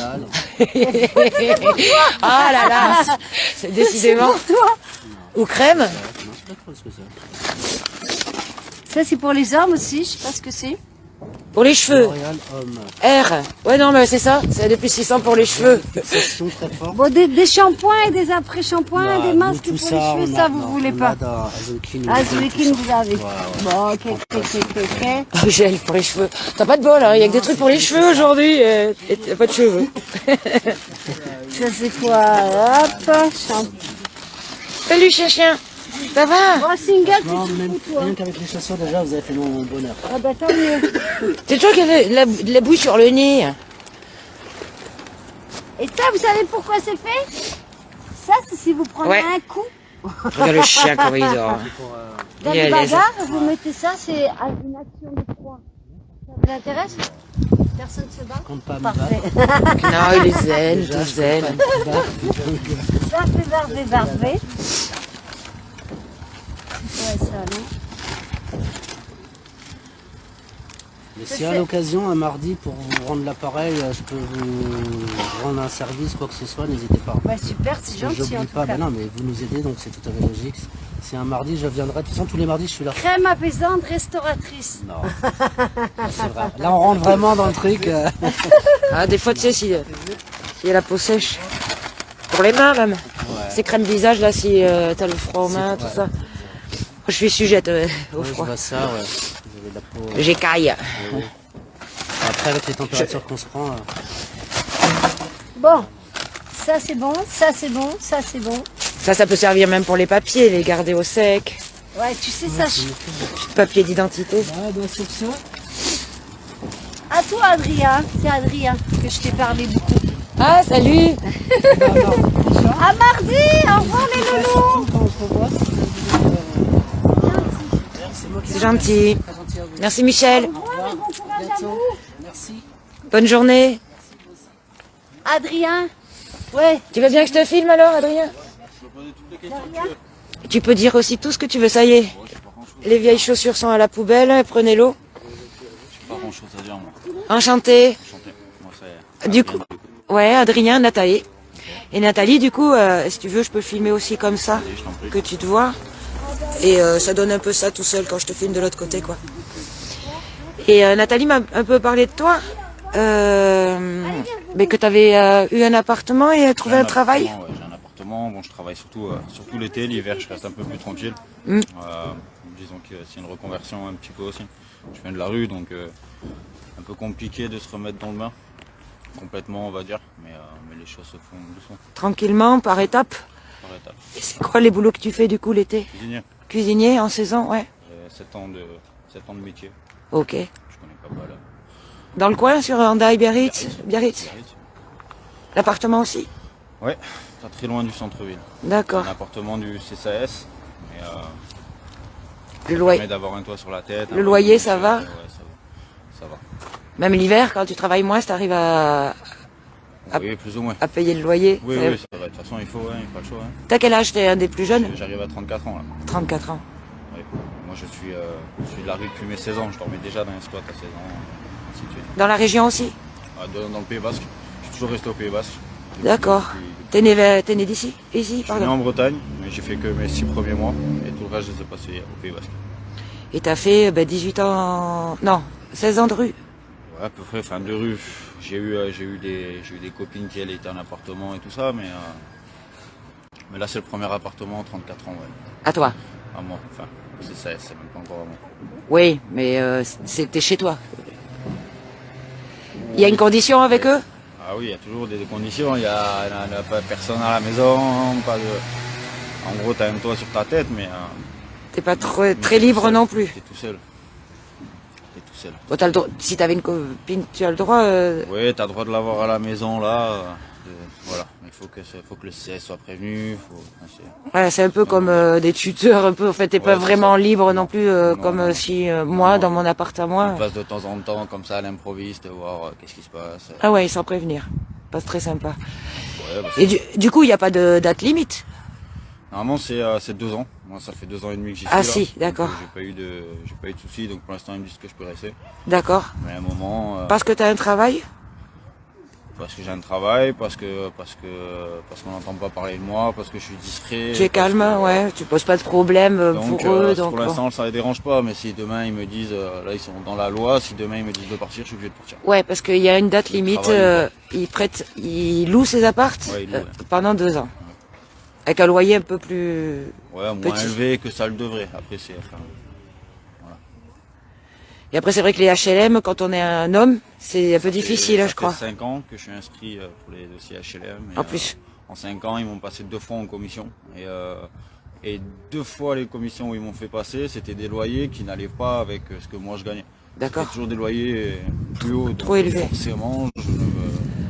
Ah là là, c'est décidément. C'est pour toi. Ou crème. Non, je sais pas trop ce que c'est. Ça, c'est pour les hommes aussi, je sais pas ce que c'est. Pour les cheveux. L'Oréal homme. R. Ouais non mais c'est ça, c'est depuis 600 pour les cheveux. Fixation très forte. Bon, des shampoings et des après-shampoings, des masques tout pour les cheveux, ça, vous voulez pas. Ah, Zulekin, vous avez. Bon, ok. Oh, gel pour les cheveux. T'as pas de bol, hein, il y a que des trucs pour les cheveux aujourd'hui et t'as pas de cheveux. Ça, c'est quoi? Hop, shampoing. Salut chien, ça va? Bon, single, Non, c'est même tout pour toi. rien qu'avec les chaussures, déjà, vous avez fait mon bonheur. Ah bah tant mieux. C'est toi qui as de la bouille sur le nez. Et ça, vous savez pourquoi c'est fait? Ça, c'est si vous prenez Ouais. un coup Regarde le chien comment il dort. Dans Il est les à l'aise. bagarres, vous mettez ça, c'est une action de croix. Ça vous intéresse? Personne ne se bat? Compte pas me Parfait. Non, il est zen, Déjà, tout je zen. compte pas me battre. Barbe. Ouais, ça, non? Mais si à l'occasion, un mardi, pour vous rendre l'appareil, je peux vous rendre un service, quoi que ce soit, n'hésitez pas. Ouais, super, c'est gentil en J'oublie tout pas, cas. ben non, mais vous nous aidez, donc c'est tout à fait logique. Si un mardi, je viendrai. De toute façon, tous les mardis, je suis là. Crème apaisante restauratrice. Non. C'est vrai. Là, on rentre vraiment dans le truc. Ah, des fois, tu sais, si il y a la peau sèche. Pour les mains, même. Ces crèmes visage, là, si t'as le froid aux mains, tout ça. Moi, je suis sujette au Ouais, je froid. vois ça, ouais. Vous avez de la peau. J'écaille. Ouais. Après, avec les températures qu'on se prend. Bon, ça c'est bon, ça c'est bon, ça c'est bon. Ça peut servir même pour les papiers, les garder au sec. Ouais, tu sais ça. Papier d'identité. Ah, bah, sur ça. À toi, Adrien. C'est Adrien que je t'ai parlé beaucoup. Ah, salut. À mardi, au revoir les loulous. Quand on se revoit, C'est gentil. Merci, Michel. Au revoir et bon courage à vous. Merci. Bonne journée. Adrien. Ouais. Tu veux bien que je te filme alors, Adrien? Tu peux dire aussi tout ce que tu veux, ça y est. Les vieilles chaussures sont à la poubelle, prenez l'eau. Pas grand chose à dire, moi. Enchanté. Moi, ça Du coup, ouais, Adrien, Nathalie. Et Nathalie, du coup, si tu veux, je peux filmer aussi comme ça, je t'en prie. que tu te vois. Et ça donne un peu ça tout seul quand je te filme de l'autre côté, quoi. Et Nathalie m'a un peu parlé de toi. Mais que tu avais eu un appartement et trouvé un travail. Ouais, j'ai un appartement. Bon, je travaille surtout l'été. L'hiver, je reste un peu plus tranquille. Mm. Disons que c'est une reconversion un petit peu aussi. Je viens de la rue, donc un peu compliqué de se remettre dans le bain. Complètement, on va dire. Mais les choses se font doucement, Tranquillement, par étapes. par étapes. Et c'est quoi les boulots que tu fais du coup l'été? Cuisinier. Cuisinier en saison, ouais. J'ai 7 ans de métier. Ok. Je connais pas mal. Dans le coin, sur Hendaye, Biarritz? Biarritz. L'appartement aussi? Ouais, pas très loin du centre-ville. D'accord. Un appartement du CSAS. Et, Le ça loyer. permet d'avoir un toit sur la tête. Le loyer, ça va? Ouais, ça va. Même l'hiver, quand tu travailles moins, tu arrives à Oui, plus ou moins. payer le loyer. Oui, oui, ça va. De toute façon, il faut, il n'y a pas le choix. Hein. T'as quel âge? T'es un des plus jeunes? J'arrive à 34 ans là. 34 ans. Ouais. Moi, je suis de la rue depuis mes 16 ans. Je dormais déjà dans un squat à 16 ans, ainsi de suite. Dans la région aussi? Dans le Pays Basque. Je suis toujours resté au Pays Basque. D'accord. Depuis- T'es né d'ici? Ici, Je suis né pardon. en Bretagne, mais j'ai fait que mes 6 premiers mois. Et tout le reste, je les ai passés au Pays Basque. Et t'as fait 18 ans... Non, 16 ans de rue. Ouais, à peu près, fin de rue. J'ai eu des copines qui elles étaient en appartement et tout ça, mais là c'est le premier appartement, 34 ans, ouais. À toi? À moi, enfin, c'est même pas encore à moi. Oui, mais c'était chez toi. Il y a une condition avec eux? Ah oui, il y a toujours des conditions, il y a pas personne à la maison, pas de... En gros, t'as un toit sur ta tête, mais... T'es pas mais très t'es tout libre seul. non plus. T'es tout seul. T'es tout seul. Bon, t'as le droit... Si t'avais une copine, tu as le droit... Oui, t'as le droit de l'avoir à la maison, là. Voilà, il faut que le CS soit prévenu. Ouais, c'est un peu comme des tuteurs, un peu. En fait, t'es pas c'est vraiment ça. libre non plus, comme non. si moi, Non. dans mon appart à moi... On passe de temps en temps comme ça à l'improviste, voir qu'est-ce qui se passe. Ah ouais, sans prévenir. Pas très sympa. Ouais, bah, Et du coup, il n'y a pas de date limite? normalement, c'est 2 ans. Moi, ça fait 2 ans et demi que j'y suis. Ah là. si, d'accord. Donc, j'ai pas eu de soucis, donc pour l'instant, ils me disent que je peux rester. D'accord. Mais à un moment, Parce que t'as un travail? parce que j'ai un travail, parce qu'on n'entend pas parler de moi, parce que je suis discret. Tu es parce calme, que, ouais. Tu poses pas de problème Donc, pour eux, pour donc... l'instant, ça les dérange pas, mais si demain ils me disent, là ils sont dans la loi, si demain ils me disent de partir, je suis obligé de partir. Ouais, parce qu'il y a une date limite. Travail, Ils louent ses apparts Ouais, ils louent, ouais. pendant 2 ans. Avec un loyer un peu plus... Ouais, moins Petit. élevé que ça le devrait. Après, c'est. Enfin, Et après, c'est vrai que les HLM, quand on est un homme, c'est un peu difficile, ça je crois. fait 5 ans que je suis inscrit pour les dossiers HLM. Et, En plus. en 5 ans, ils m'ont passé 2 fois en commission. Et 2 fois les commissions où ils m'ont fait passer, c'était des loyers qui n'allaient pas avec ce que moi je gagnais. D'accord. C'était toujours des loyers plus hauts. Trop donc élevés. Forcément,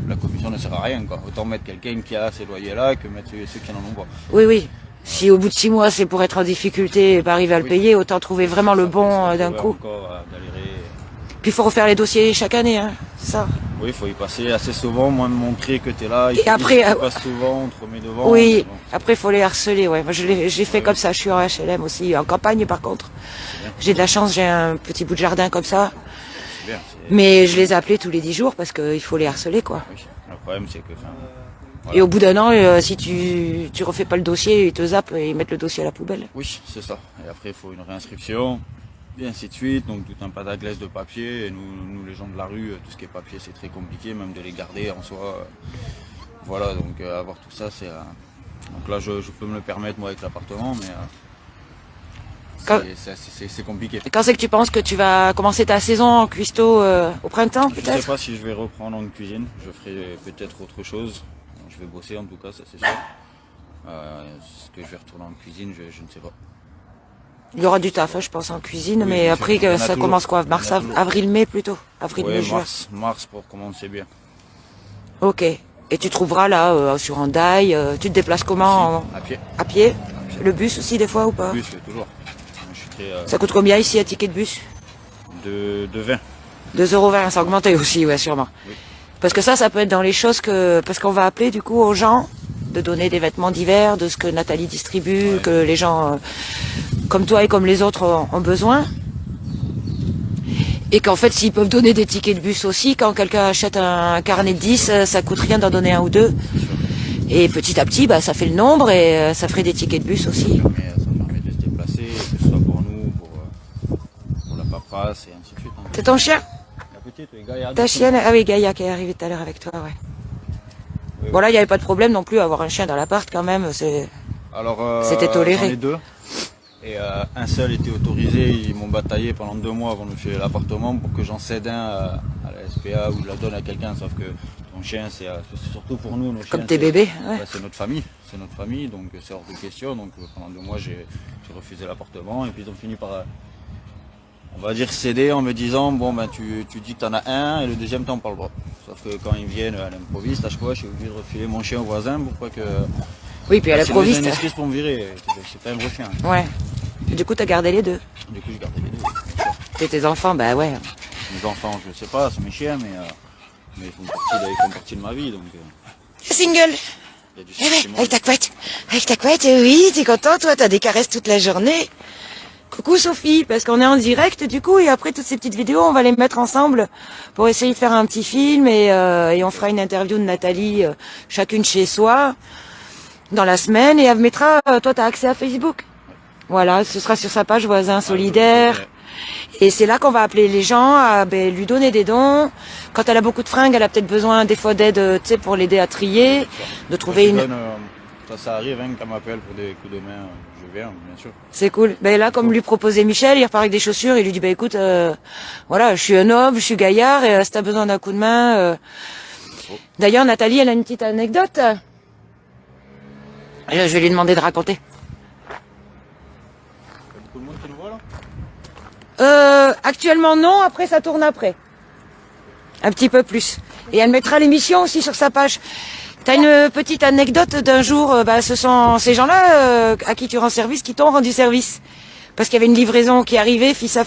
la commission ne sert à rien, quoi. Autant mettre quelqu'un qui a ces loyers-là que mettre ceux qui n'en ont pas. Oui, oui. Si au bout de 6 mois c'est pour être en difficulté et pas arriver à le payer, autant trouver vraiment le bon d'un coup. Encore à galérer. Puis il faut refaire les dossiers chaque année, hein, c'est ça. Oui, il faut y passer assez souvent, moins de montrer que tu es là. Il Et faut après, que tu passes souvent, on te remet devant. Oui, Bon, après il faut les harceler, ouais. Moi j'ai fait comme ça, je suis en HLM aussi, en campagne par contre. J'ai de la chance, j'ai un petit bout de jardin comme ça. c'est bien. Mais je les ai appelés tous les 10 jours parce qu'il faut les harceler, quoi. Oui. Le problème, c'est que... Et au bout d'un an, si tu refais pas le dossier, ils te zappent et ils mettent le dossier à la poubelle. Oui, c'est ça. Et après, il faut une réinscription, et ainsi de suite. Donc, tout un pataglaise de papier. Et nous, les gens de la rue, tout ce qui est papier, c'est très compliqué, même de les garder en soi. Voilà, donc avoir tout ça, c'est... Donc là, je peux me le permettre, moi, avec l'appartement, mais... c'est compliqué. Quand c'est que tu penses que tu vas commencer ta saison en cuistot au printemps, Je peut-être? sais pas si je vais reprendre en cuisine. Je ferai peut-être autre chose. Je vais bosser en tout cas, ça c'est sûr. Est-ce que je vais retourner en cuisine, je ne sais pas. Il y aura du taf, hein, je pense, en cuisine, Oui, mais bien après, sûr. Il y en a ça toujours. commence quoi? Il y en a Mars, toujours. avril, mai plutôt? Avril, Ouais, mai, juin. mars pour commencer bien. Ok. Et tu trouveras là, sur Hendaye, tu te déplaces comment? À pied. À pied? Le bus aussi, des fois, ou pas? Bus, toujours. Je suis très, Ça coûte combien ici, un ticket de bus? de 20. 2,20 €, ça a augmenté aussi, ouais, sûrement. Oui. Parce que ça peut être dans les choses que... Parce qu'on va appeler, du coup, aux gens de donner des vêtements d'hiver, de ce que Nathalie distribue, Ouais. que les gens, comme toi et comme les autres, ont besoin. Et qu'en fait, s'ils peuvent donner des tickets de bus aussi, quand quelqu'un achète un carnet de 10, ça coûte rien d'en donner un ou deux. Et petit à petit, bah, ça fait le nombre et ça ferait des tickets de bus aussi. Ça permet de se déplacer, que ce soit pour nous, pour la paperasse et ainsi de suite. Hein. C'est ton chien? La petite, oui, Gaïa. Ta chienne? Ah oui, Gaïa qui est arrivée tout à l'heure avec toi, ouais. Oui, Bon là, il n'y avait pas de problème non plus à avoir un chien dans l'appart quand même, Alors, C'était toléré. J'en ai 2. Et un seul était autorisé, ils m'ont bataillé pendant 2 mois avant de me filer l'appartement pour que j'en cède un à la SPA ou je la donne à quelqu'un, sauf que ton chien c'est surtout pour nous, nos chiens, comme tes c'est- bébés. Ouais. Ouais, c'est notre famille, donc c'est hors de question. Donc pendant 2 mois j'ai refusé l'appartement et puis ils ont fini par, on va dire, céder en me disant bon ben tu dis que t'en as un et le deuxième t'en parles pas. Sauf que quand ils viennent à l'improviste, à chaque fois je suis obligé de refiler mon chien au voisin pourquoi que... Oui, puis à Sinon, ils ont l'improviste. une excuse pour me virer, c'est pas un vrai chien. Ouais. Et du coup, t'as gardé les deux. Du coup j'ai gardé les deux. Bien sûr. Et tes enfants, bah ouais. Mes enfants, je sais pas, c'est mes chiens, mais ils font partie de ma vie, donc Single. il y a du Eh ouais, sentiment. avec ta couette, oui, t'es content, toi, t'as des caresses toute la journée. Coucou Sophie, parce qu'on est en direct du coup, et après toutes ces petites vidéos, on va les mettre ensemble pour essayer de faire un petit film, et on fera une interview de Nathalie, chacune chez soi, dans la semaine, et elle mettra, toi t'as accès à Facebook. Voilà, ce sera sur sa page Voisins Solidaires. Et c'est là qu'on va appeler les gens à lui donner des dons. Quand elle a beaucoup de fringues, elle a peut-être besoin des fois d'aide, tu sais, pour l'aider à trier, de trouver une... Ça arrive, hein, qu'elle m'appelle pour des coups de main, je viens, bien sûr. C'est cool. Ben là, comme lui proposait Michel, il repart avec des chaussures, il lui dit, bah écoute, voilà, je suis un homme, je suis gaillard, et si t'as besoin d'un coup de main... D'ailleurs, Nathalie, elle a une petite anecdote. Je vais lui demander de raconter. Il y a beaucoup de monde qui nous voit là? Actuellement non, après ça tourne après. Un petit peu plus. Et elle mettra l'émission aussi sur sa page. T'as une petite anecdote d'un jour, ce sont ces gens-là à qui tu rends service qui t'ont rendu service. Parce qu'il y avait une livraison qui arrivait, fissa.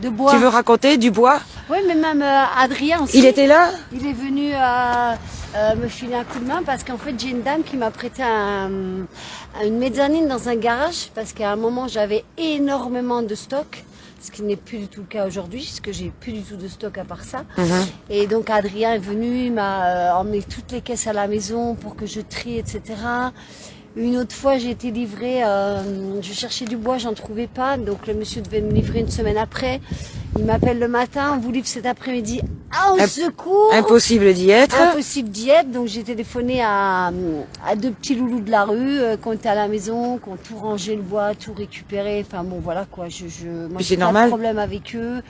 De bois. Tu veux raconter du bois? Oui, mais même Adrien aussi. Il était là? Il est venu me filer un coup de main parce qu'en fait j'ai une dame qui m'a prêté une mezzanine dans un garage parce qu'à un moment j'avais énormément de stock, ce qui n'est plus du tout le cas aujourd'hui parce que j'ai plus du tout de stock à part ça. Et donc Adrien est venu, il m'a emmené toutes les caisses à la maison pour que je trie, etc. Une autre fois, j'ai été livrée, je cherchais du bois, j'en trouvais pas, donc le monsieur devait me livrer une semaine après. Il m'appelle le matin, on vous livre cet après-midi. Ah, au secours! Impossible d'y être. Impossible d'y être, donc j'ai téléphoné à 2 petits loulous de la rue, qui étaient à la maison, qui ont tout rangé le bois, tout récupéré, enfin bon voilà quoi, moi Puis c'est j'ai pas normal. de problème avec eux.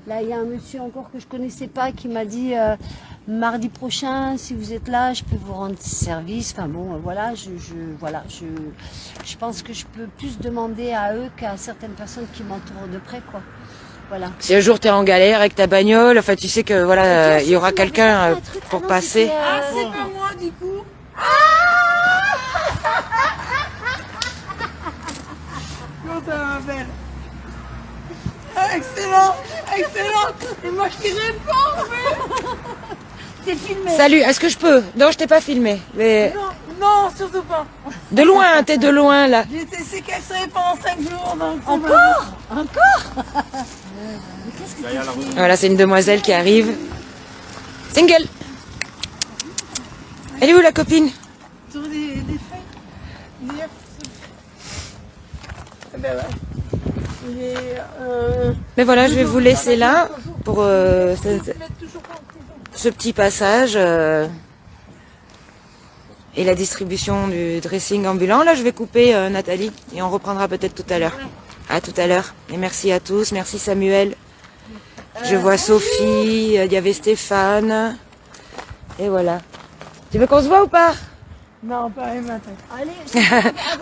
Là, il y a un monsieur encore que je connaissais pas qui m'a dit mardi prochain, si vous êtes là, je peux vous rendre service. Enfin bon, voilà, je pense que je peux plus demander à eux qu'à certaines personnes qui m'entourent de près, quoi. Voilà. Si un jour t'es en galère avec ta bagnole, enfin tu sais que voilà, il y aura quelqu'un pour passer. C'est pas moi du coup. content, ma belle. Ah, excellent, excellent. Et moi, je dirais pas, mais... T'es filmé. Salut, est-ce que je peux? Non, je t'ai pas filmé. Mais Non, non, surtout pas. de loin, t'es de loin là. J'ai été séquestrée pendant 5 jours, donc... Encore Voilà, c'est une demoiselle qui arrive. Single. Elle est où la copine? Sur des feuilles. Hier. Eh ben ouais. Mais voilà, je vais vous laisser là pour ce petit passage et la distribution du dressing ambulant. Là, je vais couper Nathalie et on reprendra peut-être tout à l'heure. À tout à l'heure. Et merci à tous. Merci Samuel. Je vois Sophie, il y avait Stéphane. Et voilà. Tu veux qu'on se voit ou pas? Non, pas un matin. Allez,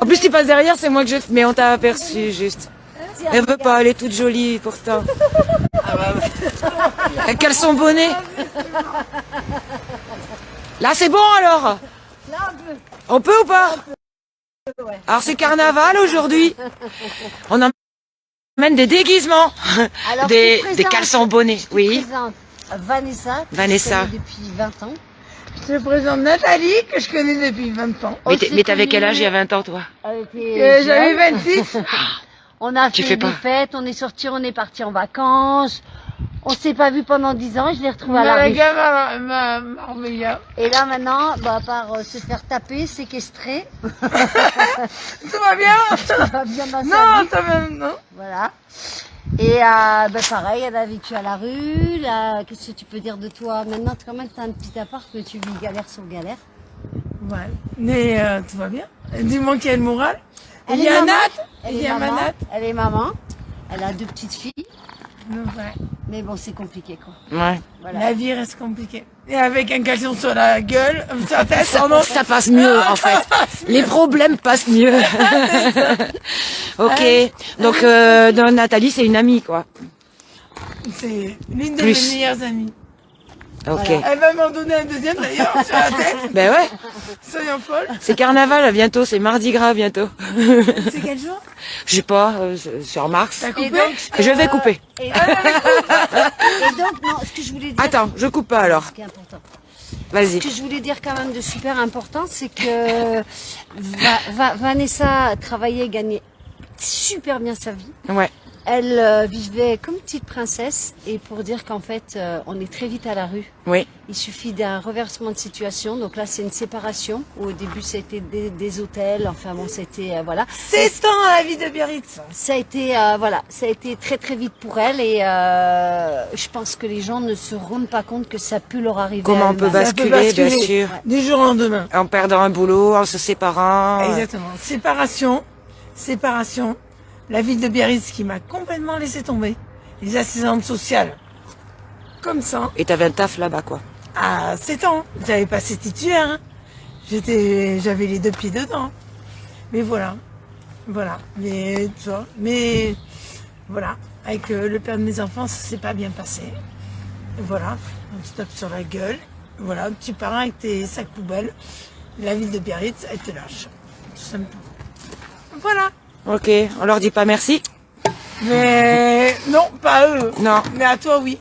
En plus, tu passes derrière, c'est moi que je... Mais on t'a aperçu, juste. Elle veut pas, elle est toute jolie, pourtant. Avec caleçon bonnet. Là, c'est bon, alors? là, un peu. On peut ou pas? Ouais. Alors, c'est carnaval, aujourd'hui. On emmène des déguisements. Alors, Des je te présente- caleçons bonnets, je te oui. présente Vanessa. que Vanessa. je connais depuis 20 ans. Je te présente Nathalie, que je connais depuis 20 ans. Mais t'avais quel âge il y a 20 ans, toi? Elle était J'avais jeune. 26. On a Tu fait fais des pas. fêtes, on est sortis, on est partis en vacances. On s'est pas vu pendant 10 ans, je l'ai retrouvé à la La rue. gamme Marbella. Et là maintenant, bah, à part se faire taper, séquestrer, Tout va bien? ça va bien dans sa Non, vie. ça va, non. Voilà. Et bah, pareil, elle a vécu à la rue. Là, qu'est-ce que tu peux dire de toi? Maintenant, quand même, tu as un petit appart, mais tu vis galère sur galère. Ouais. Mais tout va bien. Dis-moi quel moral. Elle Il y est a maman. Nat. Elle Il y est a maman. Manat. Elle est maman. Elle a 2 petites filles. Ouais. Mais bon, c'est compliqué, quoi. Ouais. Voilà. La vie reste compliquée. Et avec un caleçon sur la gueule, sur la tête, pardon. Ça passe mieux, en fait. Les problèmes passent mieux. Ok. Donc, Nathalie, c'est une amie, quoi. C'est l'une de Plus. mes meilleures amies. Ok. Elle va m'en donner un deuxième d'ailleurs sur la tête. Ben ouais. Soyons folles. C'est carnaval, bientôt. C'est Mardi Gras, bientôt. C'est quel jour? Je sais pas, sur Mars. T'as Et coupé? donc, Je vais couper. Et donc, non, ce que je voulais dire. Attends, je coupe pas alors. Ce qui est important. Vas-y. Ce que je voulais dire quand même de super important, c'est que Vanessa travaillait et gagnait super bien sa vie. Ouais. Elle vivait comme petite princesse, et pour dire qu'en fait, on est très vite à la rue. Oui. Il suffit d'un reversement de situation. Donc là, c'est une séparation. Au début, c'était des hôtels. Enfin bon, c'était voilà. 16 ans à la vie de Biarritz. Ça a été voilà, ça a été très très vite pour elle, et je pense que les gens ne se rendent pas compte que ça peut leur arriver. Comment à on peut eux-mêmes. basculer, bien sûr. Du jour au lendemain. En perdant un boulot, en se séparant. Exactement. Séparation. La ville de Biarritz qui m'a complètement laissé tomber. Les assistantes sociales. Comme ça. Et t'avais un taf là-bas, quoi. À 7 ans. J'avais passé titulaire. Hein. J'avais les 2 pieds dedans. Mais voilà. Voilà. Mais, tu vois, mais voilà. Avec le père de mes enfants, ça s'est pas bien passé. Et voilà. On te tape sur la gueule. Voilà. Tu pars avec tes sacs poubelles. La ville de Biarritz, elle te lâche. Tout simplement. Voilà. Ok, on leur dit pas merci? Mais non, pas à eux. Non. Mais à toi, oui.